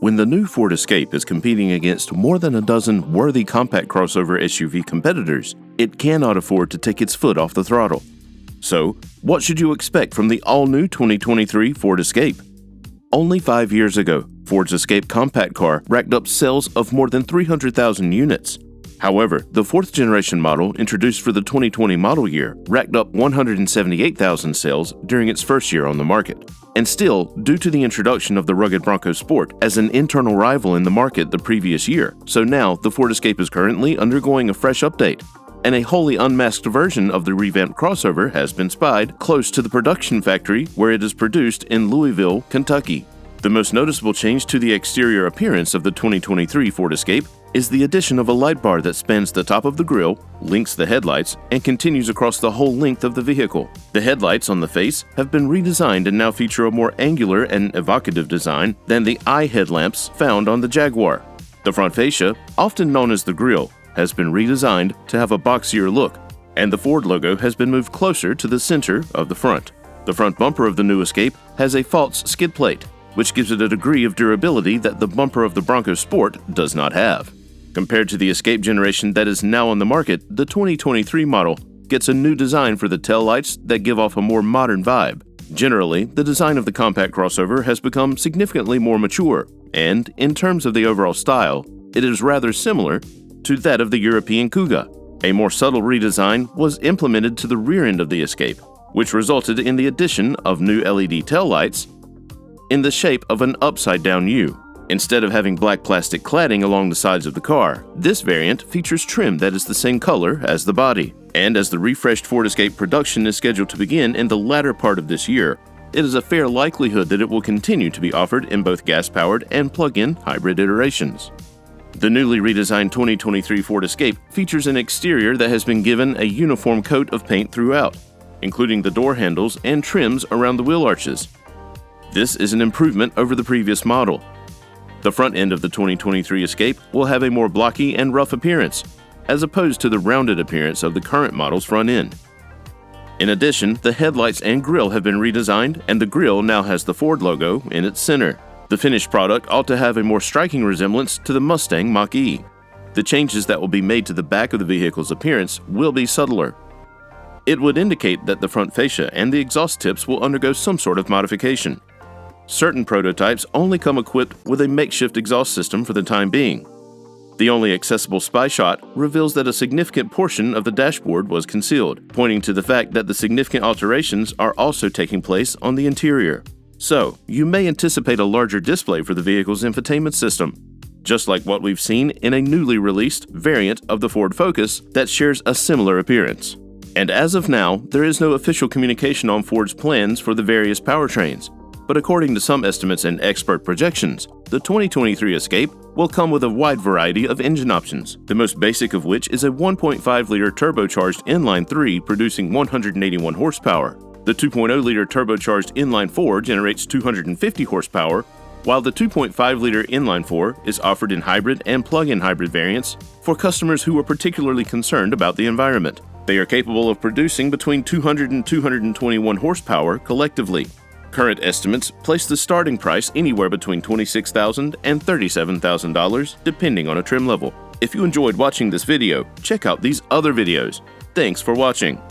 When the new Ford Escape is competing against more than a dozen worthy compact crossover SUV competitors, it cannot afford to take its foot off the throttle. So, what should you expect from the all-new 2023 Ford Escape? Only 5 years ago, Ford's Escape compact car racked up sales of more than 300,000 units. However, the fourth-generation model introduced for the 2020 model year racked up 178,000 sales during its first year on the market. And still, due to the introduction of the rugged Bronco Sport as an internal rival in the market the previous year, so now the Ford Escape is currently undergoing a fresh update, and a wholly unmasked version of the revamped crossover has been spied close to the production factory where it is produced in Louisville, Kentucky. The most noticeable change to the exterior appearance of the 2023 Ford Escape is the addition of a light bar that spans the top of the grille, links the headlights, and continues across the whole length of the vehicle. The headlights on the face have been redesigned and now feature a more angular and evocative design than the eye headlamps found on the Jaguar. The front fascia, often known as the grille, has been redesigned to have a boxier look, and the Ford logo has been moved closer to the center of the front. The front bumper of the new Escape has a false skid plate, which gives it a degree of durability that the bumper of the Bronco Sport does not have. Compared to the Escape generation that is now on the market, the 2023 model gets a new design for the taillights that give off a more modern vibe. Generally, the design of the compact crossover has become significantly more mature, and in terms of the overall style, it is rather similar to that of the European Kuga. A more subtle redesign was implemented to the rear end of the Escape, which resulted in the addition of new LED taillights in the shape of an upside-down U. Instead of having black plastic cladding along the sides of the car, this variant features trim that is the same color as the body. And as the refreshed Ford Escape production is scheduled to begin in the latter part of this year, it is a fair likelihood that it will continue to be offered in both gas-powered and plug-in hybrid iterations. The newly redesigned 2023 Ford Escape features an exterior that has been given a uniform coat of paint throughout, including the door handles and trims around the wheel arches. This is an improvement over the previous model. The front end of the 2023 Escape will have a more blocky and rough appearance, as opposed to the rounded appearance of the current model's front end. In addition, the headlights and grille have been redesigned, and the grille now has the Ford logo in its center. The finished product ought to have a more striking resemblance to the Mustang Mach-E. The changes that will be made to the back of the vehicle's appearance will be subtler. It would indicate that the front fascia and the exhaust tips will undergo some sort of modification. Certain prototypes only come equipped with a makeshift exhaust system for the time being. The only accessible spy shot reveals that a significant portion of the dashboard was concealed, pointing to the fact that the significant alterations are also taking place on the interior. So, you may anticipate a larger display for the vehicle's infotainment system, just like what we've seen in a newly released variant of the Ford Focus that shares a similar appearance. And as of now, there is no official communication on Ford's plans for the various powertrains. But according to some estimates and expert projections, the 2023 Escape will come with a wide variety of engine options, the most basic of which is a 1.5-liter turbocharged inline-3 producing 181 horsepower. The 2.0-liter turbocharged inline-4 generates 250 horsepower, while the 2.5-liter inline-4 is offered in hybrid and plug-in hybrid variants for customers who are particularly concerned about the environment. They are capable of producing between 200 and 221 horsepower collectively. Current estimates place the starting price anywhere between $26,000 and $37,000, depending on a trim level. If you enjoyed watching this video, check out these other videos. Thanks for watching.